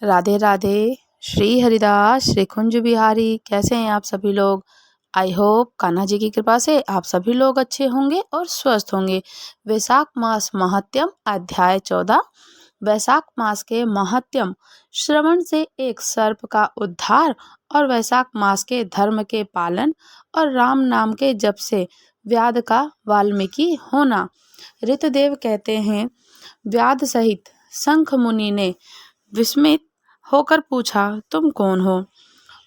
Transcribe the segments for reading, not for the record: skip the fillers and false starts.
राधे राधे। श्री हरिदास, श्री कुंज बिहारी, कैसे हैं आप सभी लोग। आई होप कान्हा जी की कृपा से आप सभी लोग अच्छे होंगे और स्वस्थ होंगे। वैशाख मास महात्म्य अध्याय 14। वैशाख मास के महात्म्य। श्रवण से एक सर्प का उद्धार और वैशाख मास के धर्म के पालन और राम नाम के जप से व्याध का वाल्मीकि होना। ऋतुदेव कहते हैं, व्याध सहित शंख मुनि ने विस्मित होकर पूछा, तुम कौन हो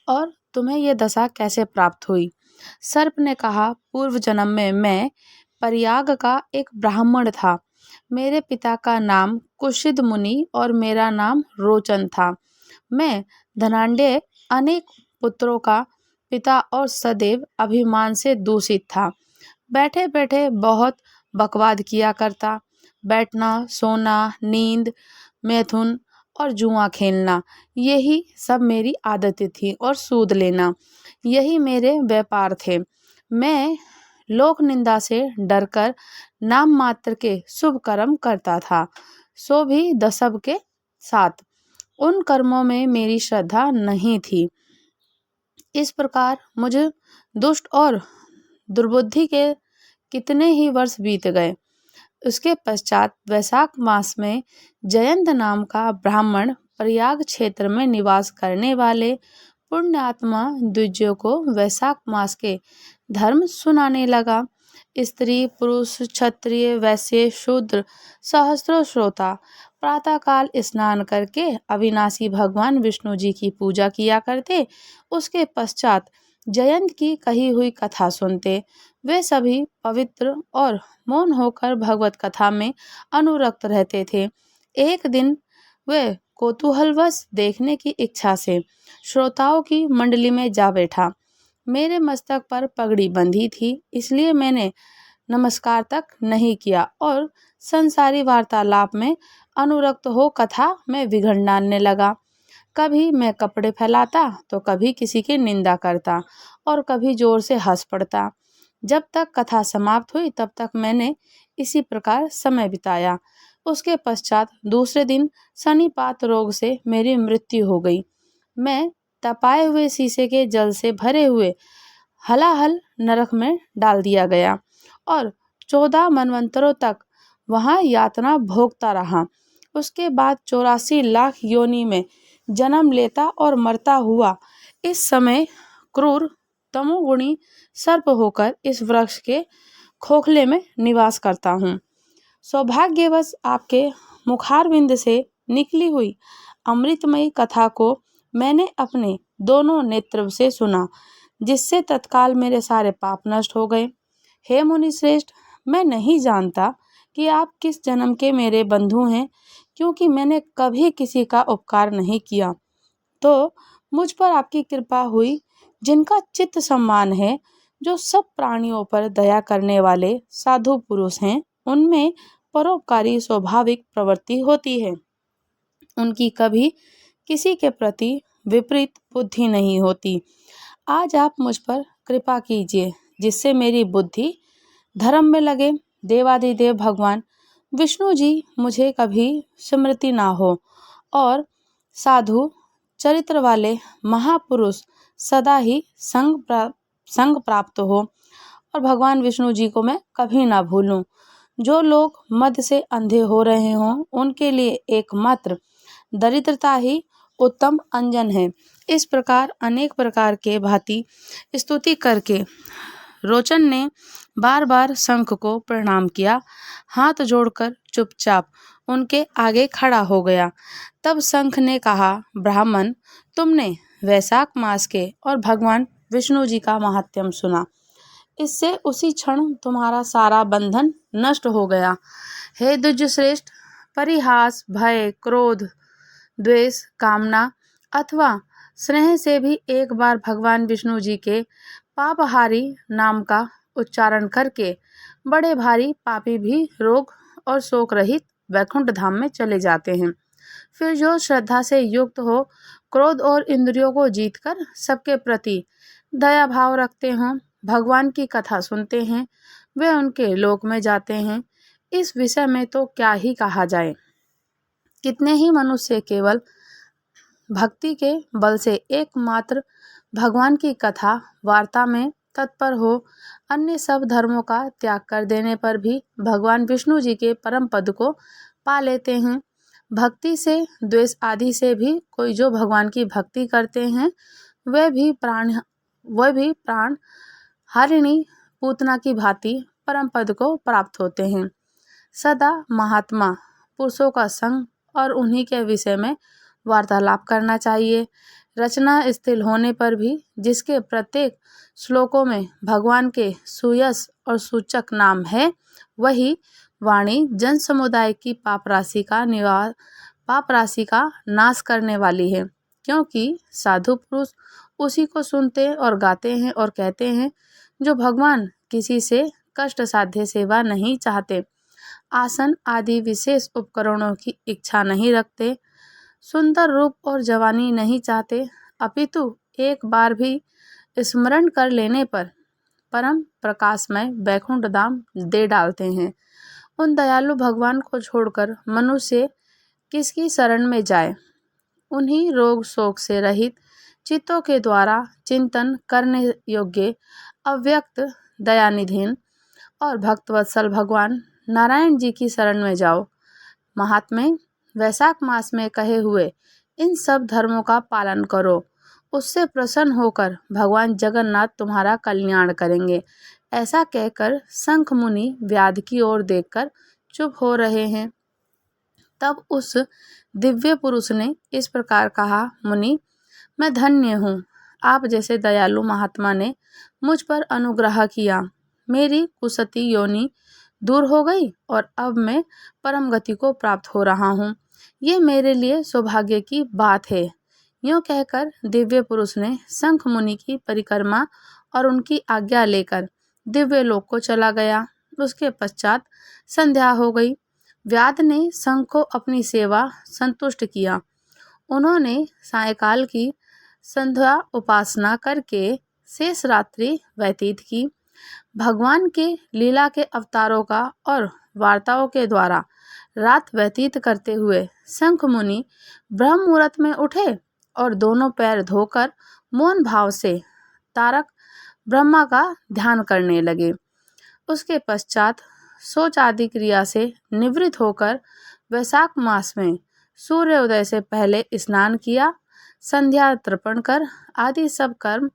और तुम्हें यह दशा कैसे प्राप्त हुई। सर्प ने कहा, पूर्व जन्म में मैं प्रयाग का एक ब्राह्मण था। मेरे पिता का नाम कुशिद मुनि और मेरा नाम रोचन था। मैं धनाढ्य अनेक पुत्रों का पिता और सदैव अभिमान से दूषित था। बैठे बैठे बहुत बकवाद किया करता। बैठना, सोना, नींद, मैथुन और जुआ खेलना, यही सब मेरी आदतें थी और सूद लेना, यही मेरे व्यापार थे। मैं लोक निंदा से डरकर नाम मात्र के शुभ कर्म करता था, सो भी दसब के साथ। उन कर्मों में मेरी श्रद्धा नहीं थी। इस प्रकार मुझे दुष्ट और दुर्बुद्धि के कितने ही वर्ष बीत गए। उसके पश्चात वैशाख मास में जयंत नाम का ब्राह्मण प्रयाग क्षेत्र में निवास करने वाले पुण्यात्मा द्विजों को वैशाख मास के धर्म सुनाने लगा। स्त्री, पुरुष, क्षत्रिय, वैश्य, शूद्र, सहस्त्रों श्रोता प्रातःकाल स्नान करके अविनाशी भगवान विष्णु जी की पूजा किया करते। उसके पश्चात जयंत की कही हुई कथा सुनते। वे सभी पवित्र और मौन होकर भगवत कथा में अनुरक्त रहते थे। एक दिन वे कौतूहलवश देखने की इच्छा से श्रोताओं की मंडली में जा बैठा। मेरे मस्तक पर पगड़ी बंधी थी, इसलिए मैंने नमस्कार तक नहीं किया और संसारी वार्तालाप में अनुरक्त हो कथा में विघ्न डालने लगा। कभी मैं कपड़े फैलाता तो कभी किसी की निंदा करता और कभी जोर से हंस पड़ता। जब तक कथा समाप्त हुई तब तक मैंने इसी प्रकार समय बिताया। उसके पश्चात दूसरे दिन शनिपात रोग से मेरी मृत्यु हो गई। मैं तपाए हुए शीशे के जल से भरे हुए हलाहल नरक में डाल दिया गया और 14 मनवंतरों तक वहां यातना भोगता रहा। उसके बाद 84 लाख योनि में जन्म लेता और मरता हुआ इस समय क्रूर तमोगुणी सर्प होकर इस वृक्ष के खोखले में निवास करता हूँ। सौभाग्यवश आपके मुखारविंद से निकली हुई अमृतमयी कथा को मैंने अपने दोनों नेत्र से सुना, जिससे तत्काल मेरे सारे पाप नष्ट हो गए। हे मुनि श्रेष्ठ, मैं नहीं जानता कि आप किस जन्म के मेरे बंधु हैं, क्योंकि मैंने कभी किसी का उपकार नहीं किया। तो मुझ पर आपकी कृपा हुई, जिनका चित्त सम्मान है, जो सब प्राणियों पर दया करने वाले साधु पुरुष हैं, उनमें परोपकारी स्वाभाविक प्रवृत्ति होती है। उनकी कभी किसी के प्रति विपरीत बुद्धि नहीं होती। आज आप मुझ पर कृपा कीजिए, जिससे मेरी बुद्धि धर्म में लगे। देवादिदेव भगवान विष्णु जी मुझे कभी स्मृति ना हो और साधु चरित्र वाले महापुरुष सदा ही संग प्राप्त हो और भगवान विष्णु जी को मैं कभी ना भूलूं। जो लोग मद से अंधे हो रहे हों, उनके लिए एकमात्र दरिद्रता ही उत्तम अंजन है। इस प्रकार अनेक प्रकार के भांति स्तुति करके रोचन ने बार बार शंख को प्रणाम किया। हाथ जोड़कर चुपचाप उनके आगे खड़ा हो गया। तब शंख ने कहा, ब्राह्मण, तुमने वैशाख मास के और भगवान विष्णु जी का महात्म्य सुना। इससे उसी क्षण तुम्हारा सारा बंधन नष्ट हो गया। हे द्विज श्रेष्ठ, परिहास, भय, क्रोध, द्वेष, कामना अथवा स्नेह से भी एक बार भगवान विष्णु जी के पापहारी नाम का उच्चारण करके बड़े भारी पापी भी रोग और शोक रहित वैकुंठ धाम में चले जाते हैं। फिर जो श्रद्धा से युक्त हो, क्रोध और इंद्रियों को जीतकर सबके प्रति दया भाव रखते हों, भगवान की कथा सुनते हैं, वे उनके लोक में जाते हैं। इस विषय में तो क्या ही कहा जाए। कितने ही मनुष्य केवल भक्ति के बल से एकमात्र भगवान की कथा वार्ता में तत्पर हो, अन्य सब धर्मों का त्याग कर देने पर भी भगवान विष्णु जी के परम पद को पा लेते हैं। भक्ति से द्वेष आदि से भी कोई जो भगवान की भक्ति करते हैं वह भी प्राण हारिणी पूतना की भांति परम पद को प्राप्त होते हैं। सदा महात्मा पुरुषों का संग और उन्हीं के विषय में वार्तालाप करना चाहिए। रचना स्थिल होने पर भी जिसके प्रत्येक श्लोकों में भगवान के सुयश और सूचक नाम है, वही वाणी जन समुदाय की पाप राशि का नाश करने वाली है, क्योंकि साधु पुरुष उसी को सुनते और गाते हैं और कहते हैं जो भगवान किसी से कष्ट साध्य सेवा नहीं चाहते, आसन आदि विशेष उपकरणों की इच्छा नहीं रखते, सुंदर रूप और जवानी नहीं चाहते, अपितु एक बार भी स्मरण कर लेने पर परम प्रकाशमय वैकुंठ धाम दे डालते हैं। उन दयालु भगवान को छोड़कर मनुष्य किसकी शरण में जाए। उन्हीं रोग शोक से रहित चित्तों के द्वारा चिंतन करने योग्य अव्यक्त दयानिधि और भक्तवत्सल भगवान नारायण जी की शरण में जाओ। महात्मे, वैशाख मास में कहे हुए इन सब धर्मों का पालन करो, उससे प्रसन्न होकर भगवान जगन्नाथ तुम्हारा कल्याण करेंगे। ऐसा कहकर शंख मुनि व्याध की ओर देखकर चुप हो रहे हैं। तब उस दिव्य पुरुष ने इस प्रकार कहा, मुनि, मैं धन्य हूँ, आप जैसे दयालु महात्मा ने मुझ पर अनुग्रह किया। मेरी कुसती योनि दूर हो गई और अब मैं परम गति को प्राप्त हो रहा हूँ। ये मेरे लिए सौभाग्य की बात है। यूँ कहकर दिव्य पुरुष ने शंख मुनि की परिक्रमा और उनकी आज्ञा लेकर दिव्य लोक को चला गया। उसके पश्चात संध्या हो गई। व्याध ने शंख को अपनी सेवा संतुष्ट किया। उन्होंने सायंकाल की संध्या उपासना करके शेष रात्रि व्यतीत की। भगवान के लीला के अवतारों का और वार्ताओं के द्वारा रात व्यतीत करते हुए शंख मुनि ब्रह्म मुहूर्त में उठे और दोनों पैर धोकर मौन भाव से तारक ब्रह्मा का ध्यान करने लगे। उसके पश्चात शौच आदि क्रिया से निवृत्त होकर वैशाख मास में सूर्योदय से पहले स्नान किया। संध्या तर्पण कर आदि सब कर्म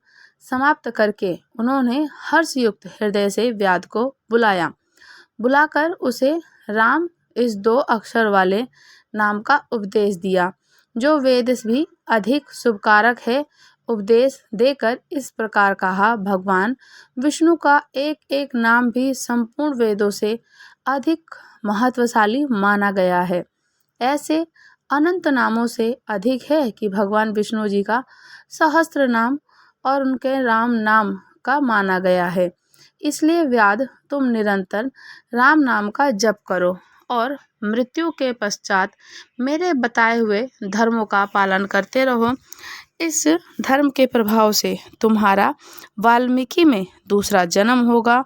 समाप्त करके उन्होंने हर्षयुक्त हृदय से व्याध को बुलाकर उसे राम इस 2 अक्षर वाले नाम का उपदेश दिया, जो वेद से भी अधिक शुभकारक है। उपदेश देकर इस प्रकार कहा, भगवान विष्णु का एक एक नाम भी संपूर्ण वेदों से अधिक महत्वशाली माना गया है। ऐसे अनंत नामों से अधिक है कि भगवान विष्णु जी का सहस्त्र नाम और उनके राम नाम का माना गया है। इसलिए व्याध, तुम निरंतर राम नाम का जप करो और मृत्यु के पश्चात मेरे बताए हुए धर्मों का पालन करते रहो। इस धर्म के प्रभाव से तुम्हारा वाल्मीकि में दूसरा जन्म होगा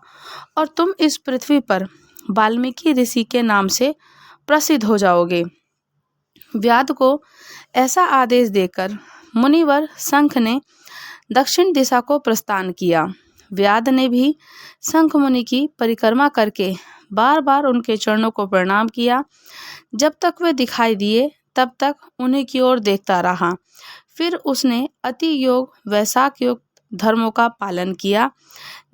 और तुम इस पृथ्वी पर वाल्मीकि ऋषि के नाम से प्रसिद्ध हो जाओगे। व्याध को ऐसा आदेश देकर मुनिवर शंख ने दक्षिण दिशा को प्रस्थान किया। व्याध ने भी शंख मुनि की परिक्रमा करके बार बार उनके चरणों को प्रणाम किया। जब तक वे दिखाई दिए तब तक उन्हीं की ओर देखता रहा। फिर उसने अति योग वैशाख योग धर्मों का पालन किया।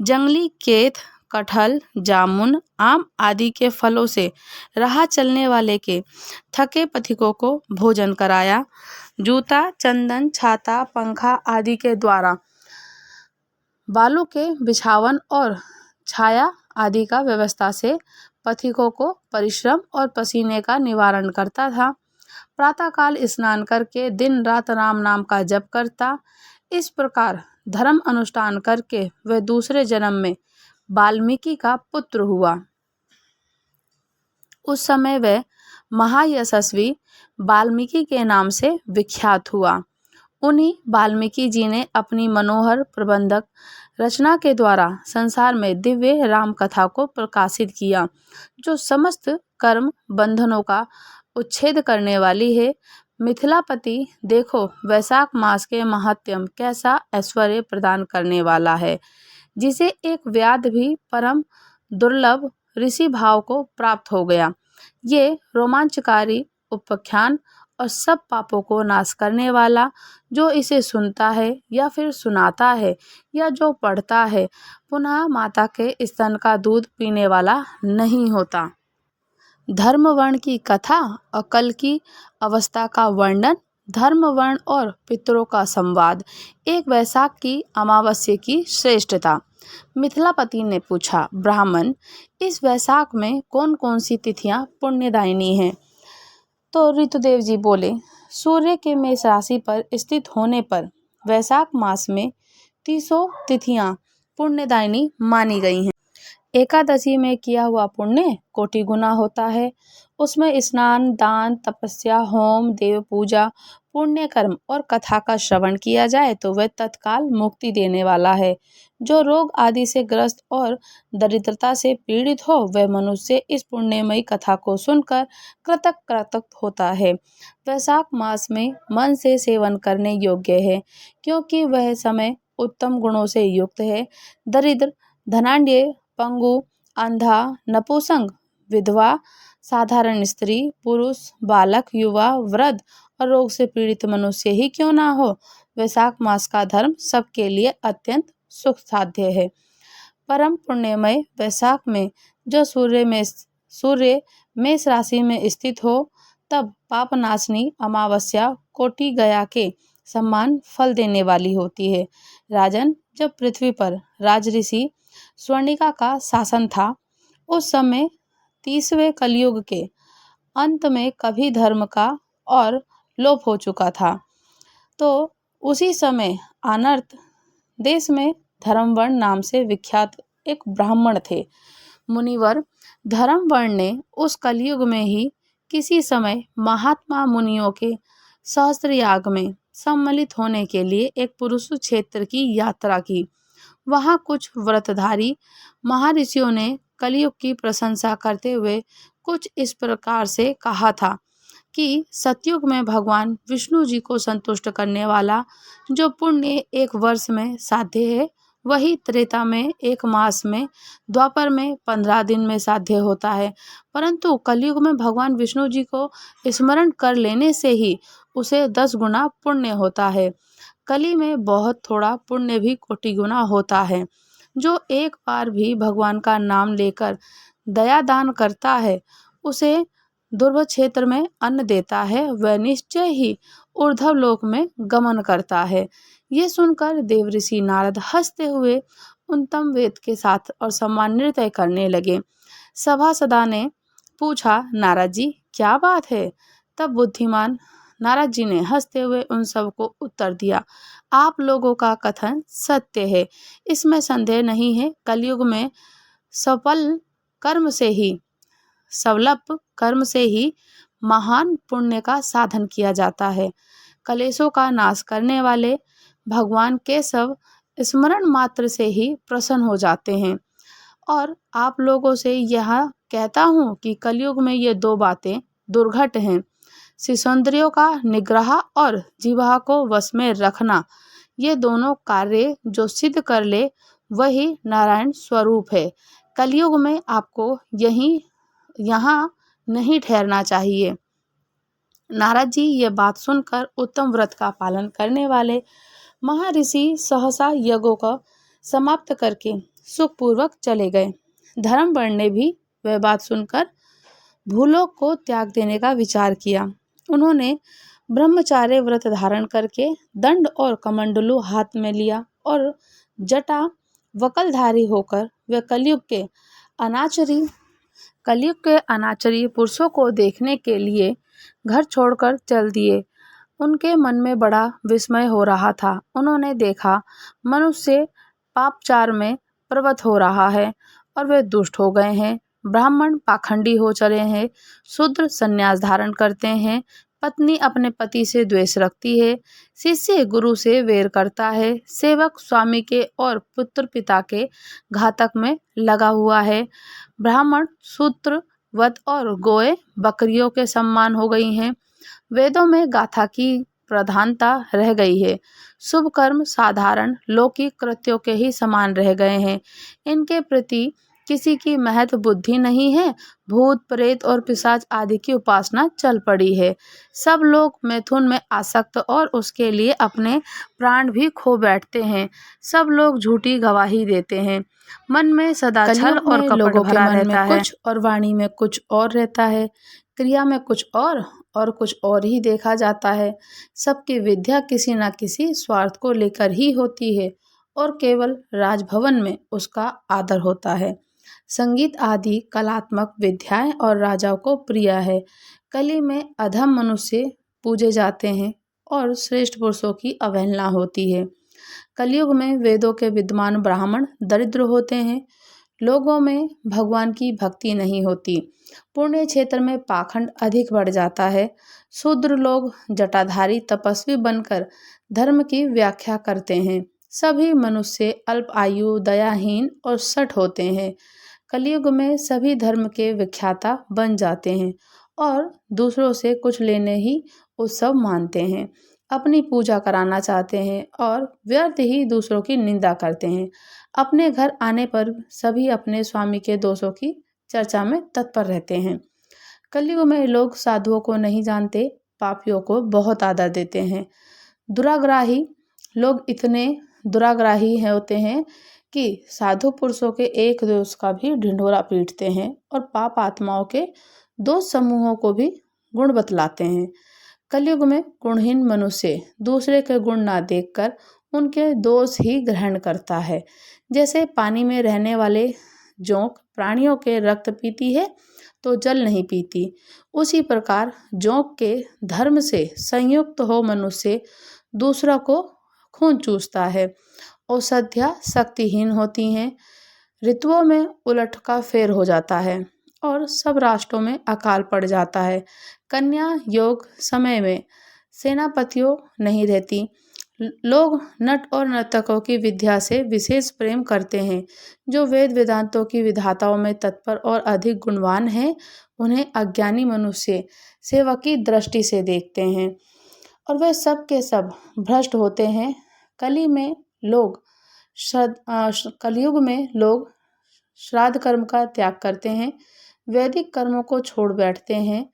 जंगली केत, कटहल, जामुन, आम आदि के फलों से राह चलने वाले के थके पथिकों को भोजन कराया। जूता, चंदन, छाता, पंखा आदि के द्वारा बालों के बिछावन और छाया आदि का व्यवस्था से पथिकों को परिश्रम और पसीने का निवारण करता था। प्रातःकाल स्नान करके दिन रात राम नाम का जप करता। इस प्रकार धर्म अनुष्ठान करके वह दूसरे जन्म में वाल्मीकि का पुत्र हुआ। उस समय वह महायशस्वी वाल्मीकि के नाम से विख्यात हुआ। उन्हीं वाल्मीकि जी ने अपनी मनोहर प्रबंधक रचना के द्वारा संसार में दिव्य राम कथा को प्रकाशित किया, जो समस्त कर्म बंधनों का उच्छेद करने वाली है। मिथिलापति देखो वैशाख मास के महात्म्य कैसा ऐश्वर्य प्रदान करने वाला है, जिसे एक व्याध भी परम दुर्लभ ऋषि भाव को प्राप्त हो गया। ये रोमांचकारी उपाख्यान और सब पापों को नाश करने वाला, जो इसे सुनता है या फिर सुनाता है या जो पढ़ता है, पुनः माता के स्तन का दूध पीने वाला नहीं होता। धर्म वर्ण की कथा और कल की अवस्था का वर्णन, धर्म वर्ण और पितरों का संवाद, एक वैशाख की अमावस्या की श्रेष्ठता। मिथिलापति ने पूछा, ब्राह्मण, इस वैशाख में कौन कौन सी तिथियां पुण्यदायिनी हैं? तो ऋतुदेव जी बोले, सूर्य के मेष राशि पर स्थित होने पर वैशाख मास में 30 तिथियां पुण्यदायिनी मानी गई हैं। एकादशी में किया हुआ पुण्य कोटि गुना होता है। उसमें स्नान, दान, तपस्या, होम, देव पूजा, पुण्य कर्म और कथा का श्रवण किया जाए तो वह तत्काल मुक्ति देने वाला है। जो रोग आदि से ग्रस्त और दरिद्रता से पीड़ित हो, वह मनुष्य इस पुण्यमयी कथा को सुनकर कृतक होता है। वैशाख मास में मन से सेवन करने योग्य है, क्योंकि वह समय उत्तम गुणों से युक्त है। दरिद्र, धनाढ्य, पंगु, अंधा, नपुंसक, विधवा, साधारण स्त्री, पुरुष, बालक, युवा, वृद्ध और रोग से पीड़ित मनुष्य ही क्यों ना हो, वैशाख मास का धर्म सबके लिए अत्यंत सुख साध्य है। परम पुण्यमय वैशाख में जो सूर्य मेष राशि में स्थित हो, तब पापनाशनी अमावस्या कोटि गया के समान फल देने वाली होती है। राजन, जब पृथ्वी पर राजऋषि स्वर्णिका का शासन था, उस समय 30वें कलयुग के अंत में कभी धर्म का और लोप हो चुका था। तो उसी समय अनर्त देश में धर्मवर्ण नाम से विख्यात एक ब्राह्मण थे। मुनिवर धर्मवर्ण ने उस कलयुग में ही किसी समय महात्मा मुनियों के सहस्त्र याग में सम्मिलित होने के लिए एक पुरुष क्षेत्र की यात्रा की। वहाँ कुछ व्रतधारी महर्षियों ने कलयुग की प्रशंसा करते हुए कुछ इस प्रकार से कहा था कि सतयुग में भगवान विष्णु जी को संतुष्ट करने वाला जो पुण्य एक वर्ष में साध्य है, वही त्रेता में 1 मास में, द्वापर में 15 दिन में साध्य होता है। परंतु कलयुग में भगवान विष्णु जी को स्मरण कर लेने से ही उसे 10 गुना पुण्य होता है। कली में बहुत थोड़ा पुण्य भी कोटि गुना होता है। जो एक बार भी भगवान का नाम लेकर दया दान करता है, उसे दुर्भ क्षेत्र में अन्न देता है, वह निश्चय ही ऊर्ध्व लोक में गमन करता है। ये सुनकर देवऋषि नारद हंसते हुए उत्तम वेद के साथ और सम्मान नृत्य करने लगे। सभासदा ने पूछा, नारद जी क्या बात है? तब बुद्धिमान नारद जी ने हंसते हुए उन सबको उत्तर दिया, आप लोगों का कथन सत्य है, इसमें संदेह नहीं है। कलयुग में सफल कर्म से ही महान पुण्य का साधन किया जाता है। कलेशों का नाश करने वाले भगवान केशव स्मरण मात्र से ही प्रसन्न हो जाते हैं। और आप लोगों से यह कहता हूँ कि कलयुग में ये 2 बातें दुर्घट हैं। शिशोंद्रियों का निग्रह और जिह्वा को वश में रखना, ये दोनों कार्य जो सिद्ध कर ले वही नारायण स्वरूप है। कलयुग में आपको यहाँ नहीं ठहरना चाहिए। नारद जी ये बात सुनकर उत्तम व्रत का पालन करने वाले महर्षि सहसा यज्ञों को समाप्त करके सुखपूर्वक चले गए। धर्मवर्ण ने भी वह बात सुनकर भूलोक को त्याग देने का विचार किया। उन्होंने ब्रह्मचार्य व्रत धारण करके दंड और कमंडलू हाथ में लिया और जटा वकलधारी होकर वे कलयुग के अनाचरी पुरुषों को देखने के लिए घर छोड़कर चल दिए। उनके मन में बड़ा विस्मय हो रहा था। उन्होंने देखा मनुष्य पापचार में प्रवृत्त हो रहा है और वे दुष्ट हो गए हैं। ब्राह्मण पाखंडी हो चले हैं, शूद्र संन्यास धारण करते हैं, पत्नी अपने पति से द्वेष रखती है, शिष्य गुरु से वैर करता है, सेवक स्वामी के और पुत्र पिता के घातक में लगा हुआ है। ब्राह्मण शूद्र वध और गोए बकरियों के समान हो गई हैं। वेदों में गाथा की प्रधानता रह गई है। शुभ कर्म साधारण लौकिक कृत्यों के ही समान रह गए हैं। इनके प्रति किसी की महत्व बुद्धि नहीं है। भूत प्रेत और पिशाच आदि की उपासना चल पड़ी है। सब लोग मैथुन में आसक्त और उसके लिए अपने प्राण भी खो बैठते हैं। सब लोग झूठी गवाही देते हैं। मन में सदा छल और कपट लोगों के भरा मन में रहता है। कुछ और वाणी में कुछ और रहता है। क्रिया में कुछ और कुछ और ही देखा जाता है। सबकी विद्या किसी न किसी स्वार्थ को लेकर ही होती है और केवल राजभवन में उसका आदर होता है। संगीत आदि कलात्मक विद्याएं और राजाओं को प्रिय है। कली में अधम मनुष्य पूजे जाते हैं और श्रेष्ठ पुरुषों की अवहेलना होती है। कलयुग में वेदों के विद्वान ब्राह्मण दरिद्र होते हैं। लोगों में भगवान की भक्ति नहीं होती। पुण्य क्षेत्र में पाखंड अधिक बढ़ जाता है। शूद्र लोग जटाधारी तपस्वी बनकर धर्म की व्याख्या करते हैं। सभी मनुष्य अल्प आयु दयाहीन और सठ होते हैं। कलयुग में सभी धर्म के विख्याता बन जाते हैं और दूसरों से कुछ लेने ही उत्सव मानते हैं। अपनी पूजा कराना चाहते हैं और व्यर्थ ही दूसरों की निंदा करते हैं। अपने घर आने पर सभी अपने स्वामी के दोषों की चर्चा में तत्पर रहते हैं। कलयुग में लोग साधुओं को नहीं जानते, पापियों को बहुत आदर देते हैं। दुराग्राही लोग इतने दुराग्राही होते हैं कि साधु पुरुषों के एक दोष का भी ढिंढोरा पीटते हैं और पाप आत्माओं के दो समूहों को भी गुण बतलाते हैं। कलयुग में गुणहीन मनुष्य दूसरे के गुण ना देखकर उनके दोष ही ग्रहण करता है। जैसे पानी में रहने वाले जोंक प्राणियों के रक्त पीती है तो जल नहीं पीती, उसी प्रकार जोंक के धर्म से संयुक्त हो मनुष्य दूसरा को खून चूसता है। औषधियाँ शक्तिहीन होती हैं। ऋतुओं में उलट का फेर हो जाता है और सब राष्ट्रों में अकाल पड़ जाता है। कन्या योग समय में सेनापतियों नहीं रहती। लोग नट और नर्तकों की विद्या से विशेष प्रेम करते हैं। जो वेद वेदांतों की विधाताओं में तत्पर और अधिक गुणवान हैं, उन्हें अज्ञानी मनुष्य सेवा की दृष्टि से देखते हैं और वे सब के सब भ्रष्ट होते हैं। कलयुग में लोग श्राद्ध कर्म का त्याग करते हैं, वैदिक कर्मों को छोड़ बैठते हैं।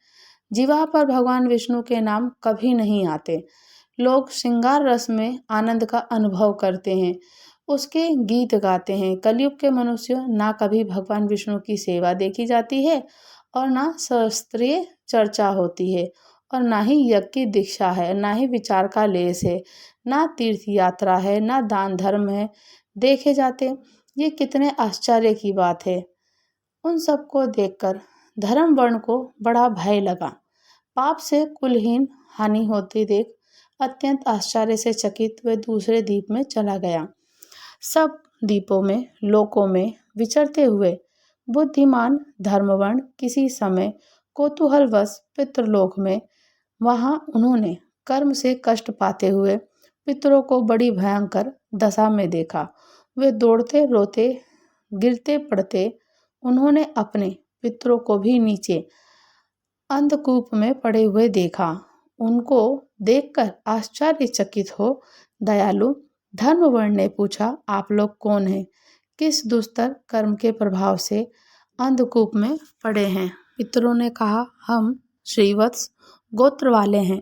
जिह्वा पर भगवान विष्णु के नाम कभी नहीं आते। लोग श्रृंगार रस में आनंद का अनुभव करते हैं, उसके गीत गाते हैं। कलयुग के मनुष्य ना कभी भगवान विष्णु की सेवा देखी जाती है और ना शास्त्रीय चर्चा होती है और ना ही यज्ञ की दीक्षा है, ना ही विचार का लेस है, ना तीर्थ यात्रा है, ना दान धर्म है देखे जाते। ये कितने आश्चर्य की बात है। उन सबको देखकर धर्म वर्ण को बड़ा भय लगा। पाप से कुलहीन हानि होती देख अत्यंत आश्चर्य से चकित वह दूसरे द्वीप में चला गया। सब द्वीपों में लोकों में विचरते हुए बुद्धिमान धर्मवर्ण किसी समय कौतूहलवश पितृलोक में वहां उन्होंने कर्म से कष्ट पाते हुए पितरों को बड़ी भयंकर दशा में देखा। वे दौड़ते रोते गिरते पड़ते उन्होंने अपने पितरों को भी नीचे अंधकूप में पड़े हुए देखा। उनको देखकर आश्चर्यचकित हो दयालु धर्मवर्ण ने पूछा, आप लोग कौन हैं? किस दुस्तर कर्म के प्रभाव से अंधकूप में पड़े हैं? पितरों ने कहा, हम श्रीवत्स गोत्र वाले हैं।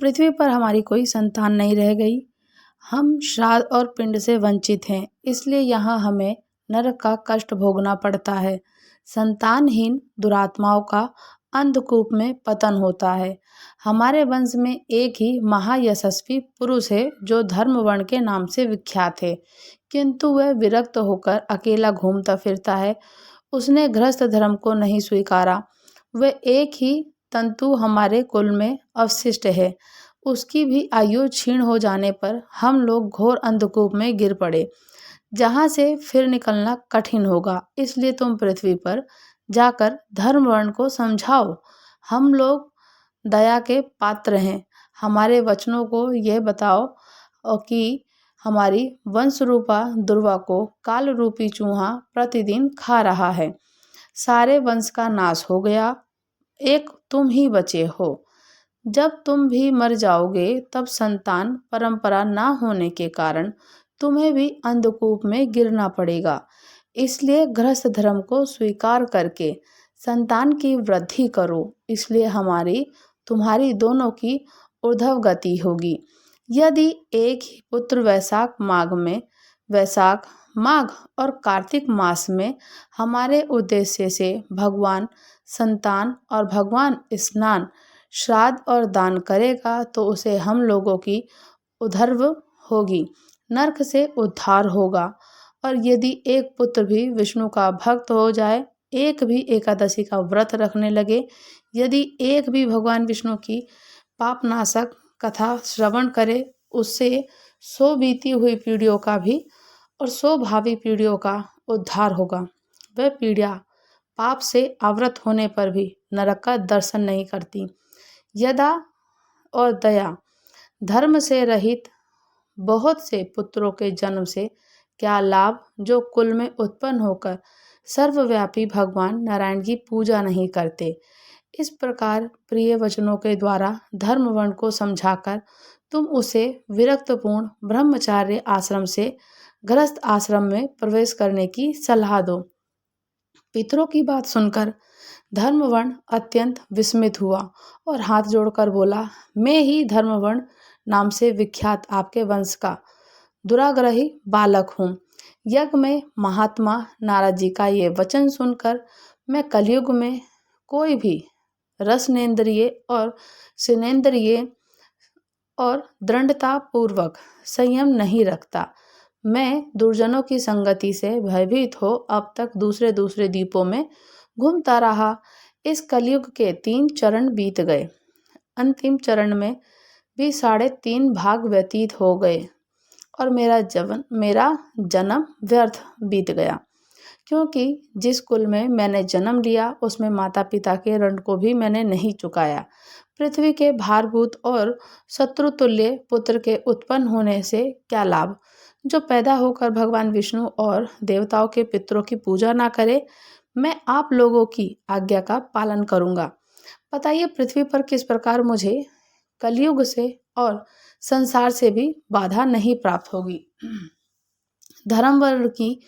पृथ्वी पर हमारी कोई संतान नहीं रह गई। हम श्राद्ध और पिंड से वंचित हैं, इसलिए यहाँ हमें नरक का कष्ट भोगना पड़ता है। संतानहीन दुरात्माओं का अंधकूप में पतन होता है। हमारे वंश में एक ही महायशस्वी पुरुष है जो धर्मवर्ण के नाम से विख्यात है, किंतु वह विरक्त होकर अकेला घूमता फिरता है। उसने गृहस्थ धर्म को नहीं स्वीकारा। वह एक ही तंतु हमारे कुल में अवशिष्ट है। उसकी भी आयु क्षीण हो जाने पर हम लोग घोर अंधकूप में गिर पड़े, जहाँ से फिर निकलना कठिन होगा। इसलिए तुम पृथ्वी पर जाकर धर्मवर्ण को समझाओ। हम लोग दया के पात्र हैं। हमारे वचनों को यह बताओ कि हमारी वंश रूपा दुर्वा को काल रूपी चूहा प्रतिदिन खा रहा है। सारे वंश का नाश हो गया, एक तुम ही बचे हो। जब तुम भी मर जाओगे तब संतान परंपरा ना होने के कारण तुम्हें भी अंधकूप में गिरना पड़ेगा। इसलिए गृहस्थ धर्म को स्वीकार करके संतान की वृद्धि करो। इसलिए हमारी तुम्हारी दोनों की ऊर्ध्व गति होगी। यदि एक ही पुत्र वैशाख माघ और कार्तिक मास में हमारे उद्देश्य से भगवान संतान और भगवान स्नान श्राद्ध और दान करेगा तो उसे हम लोगों की उधर्व होगी, नरक से उद्धार होगा। और यदि एक पुत्र भी विष्णु का भक्त हो जाए, एक भी एकादशी का व्रत रखने लगे, यदि एक भी भगवान विष्णु की पापनाशक कथा श्रवण करे, उससे 100 बीती हुई पीढ़ियों का भी और 100 भावी पीढ़ियों का उद्धार होगा। वह पीढ़ियाँ पाप से आवृत होने पर भी नरक का दर्शन नहीं करती। यदा और दया धर्म से रहित बहुत से पुत्रों के जन्म से क्या लाभ, जो कुल में उत्पन्न होकर सर्वव्यापी भगवान नारायण की पूजा नहीं करते। इस प्रकार प्रिय वचनों के द्वारा धर्म वर्ण को समझाकर तुम उसे विरक्तपूर्ण ब्रह्मचार्य आश्रम से गृहस्थ आश्रम में प्रवेश करने की सलाह दो। पितरों की बात सुनकर धर्मवर्ण अत्यंत विस्मित हुआ और हाथ जोड़कर बोला, मैं ही धर्मवर्ण नाम से विख्यात आपके वंश का दुराग्रही बालक हूँ। यज्ञ में महात्मा नारद जी का ये वचन सुनकर मैं कलयुग में कोई भी रसनेन्द्रिय और सिनेन्द्रिय और दृढ़ता पूर्वक संयम नहीं रखता। मैं दुर्जनों की संगति से भयभीत हो अब तक दूसरे दूसरे द्वीपों में घूमता रहा। इस कलयुग के 3 चरण बीत गए। अंतिम चरण में भी 3.5 भाग व्यतीत हो गए और मेरा जन्म व्यर्थ बीत गया, क्योंकि जिस कुल में मैंने जन्म लिया उसमें माता पिता के ऋण को भी मैंने नहीं चुकाया। पृथ्वी के भारभूत और शत्रुतुल्य पुत्र के उत्पन्न होने से क्या लाभ, जो पैदा होकर भगवान विष्णु और देवताओं के पितरों की पूजा ना करे। मैं आप लोगों की आज्ञा का पालन करूंगा। बताइए पृथ्वी पर किस प्रकार मुझे कलयुग से और संसार से भी बाधा नहीं प्राप्त होगी। धर्मवर्ण की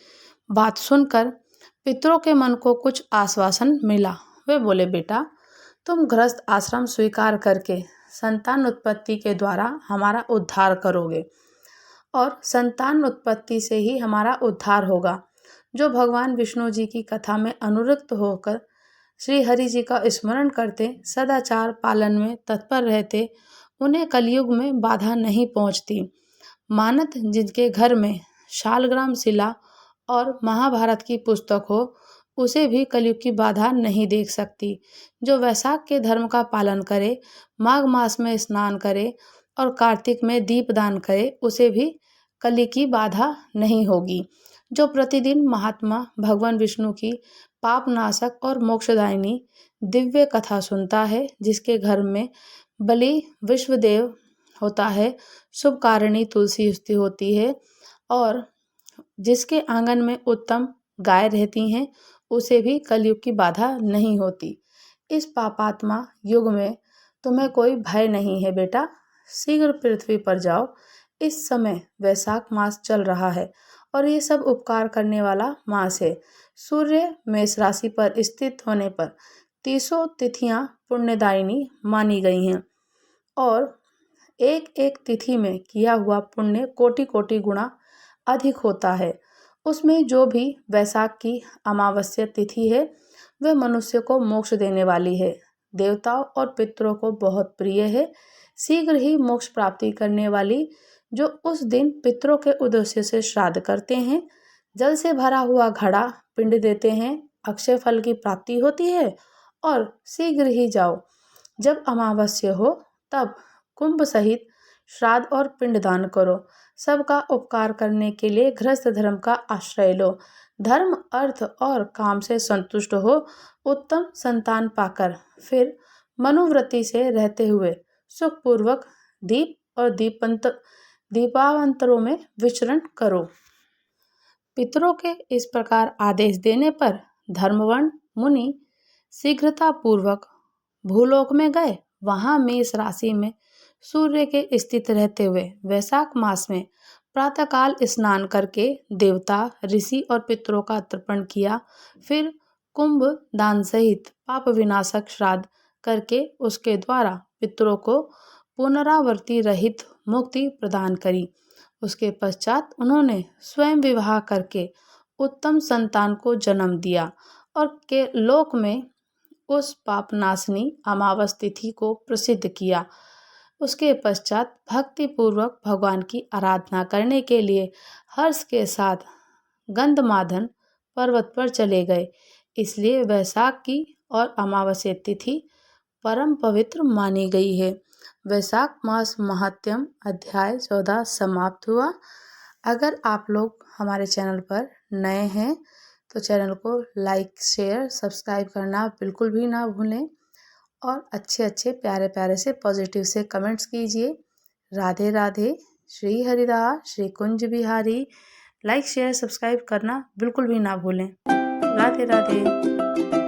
बात सुनकर पितरों के मन को कुछ आश्वासन मिला। वे बोले, बेटा तुम गृहस्थ आश्रम स्वीकार करके संतान उत्पत्ति के द्वारा हमारा उद्धार करोगे और संतान उत्पत्ति से ही हमारा उद्धार होगा। जो भगवान विष्णु जी की कथा में अनुरक्त होकर श्री हरि जी का स्मरण करते, सदाचार पालन में तत्पर रहते, उन्हें कलयुग में बाधा नहीं पहुंचती। मानत जिनके घर में शालग्राम शिला और महाभारत की पुस्तक हो, उसे भी कलयुग की बाधा नहीं देख सकती। जो वैशाख के धर्म का पालन करे, माघ मास में स्नान करे और कार्तिक में दीपदान करे, उसे भी कली की बाधा नहीं होगी। जो प्रतिदिन महात्मा भगवान विष्णु की पापनाशक और मोक्षदायिनी दिव्य कथा सुनता है, जिसके घर में बलि विश्वदेव होता है, शुभ कारिणी तुलसी होती है और जिसके आंगन में उत्तम गाय रहती हैं, उसे भी कलयुग की बाधा नहीं होती। इस पापात्मा युग में तुम्हें कोई भय नहीं है बेटा, शीघ्र पृथ्वी पर जाओ। इस समय वैशाख मास चल रहा है और ये सब उपकार करने वाला मास है। सूर्य मेष राशि पर स्थित होने पर 30 तिथियां पुण्यदायिनी मानी गई हैं और एक एक तिथि में किया हुआ पुण्य कोटि कोटि गुणा अधिक होता है। उसमें जो भी वैशाख की अमावस्या तिथि है, वह मनुष्य को मोक्ष देने वाली है, देवताओं और पितरों को बहुत प्रिय है, शीघ्र ही मोक्ष प्राप्ति करने वाली। जो उस दिन पितरों के उद्देश्य से श्राद्ध करते हैं, जल से भरा हुआ घड़ा पिंड देते हैं, अक्षय फल की प्राप्ति होती है। और शीघ्र ही जाओ, जब अमावस्या हो तब कुंभ सहित श्राद्ध और पिंडदान करो। सबका उपकार करने के लिए गृहस्थ धर्म का आश्रय लो। धर्म अर्थ और काम से संतुष्ट हो, उत्तम संतान पाकर फिर मनोवृत्ति से रहते हुए सुखपूर्वक दीप और दीपावंतरों में विचरण करो। पितरों के इस प्रकार आदेश देने पर धर्मवर्ण मुनि शीघ्रता पूर्वक भूलोक में गए। वहाँ मेष राशि में सूर्य के स्थित रहते हुए वैशाख मास में प्रातःकाल स्नान करके देवता, ऋषि और पितरों का तर्पण किया। फिर कुंभ दान सहित पाप विनाशक श्राद्ध करके उसके द्वारा पितरों को पुनरावृत्ति रहित मुक्ति प्रदान करी। उसके पश्चात उन्होंने स्वयं विवाह करके उत्तम संतान को जन्म दिया और के लोक में उस पापनाशनी अमावस तिथि को प्रसिद्ध किया। उसके पश्चात भक्ति पूर्वक भगवान की आराधना करने के लिए हर्ष के साथ गंधमादन पर्वत पर चले गए। इसलिए वैशाख की और अमावस्या तिथि परम पवित्र मानी गई है। वैशाख मास महात्म्य अध्याय 14 समाप्त हुआ। अगर आप लोग हमारे चैनल पर नए हैं तो चैनल को लाइक, शेयर, सब्सक्राइब करना बिल्कुल भी ना भूलें और अच्छे अच्छे प्यारे प्यारे से पॉजिटिव से कमेंट्स कीजिए। Radhe Radhe. Shri Haridas, Shri Kunj Bihari. Like, share, subscribe करना बिल्कुल भी ना भूलें। राधे राधे।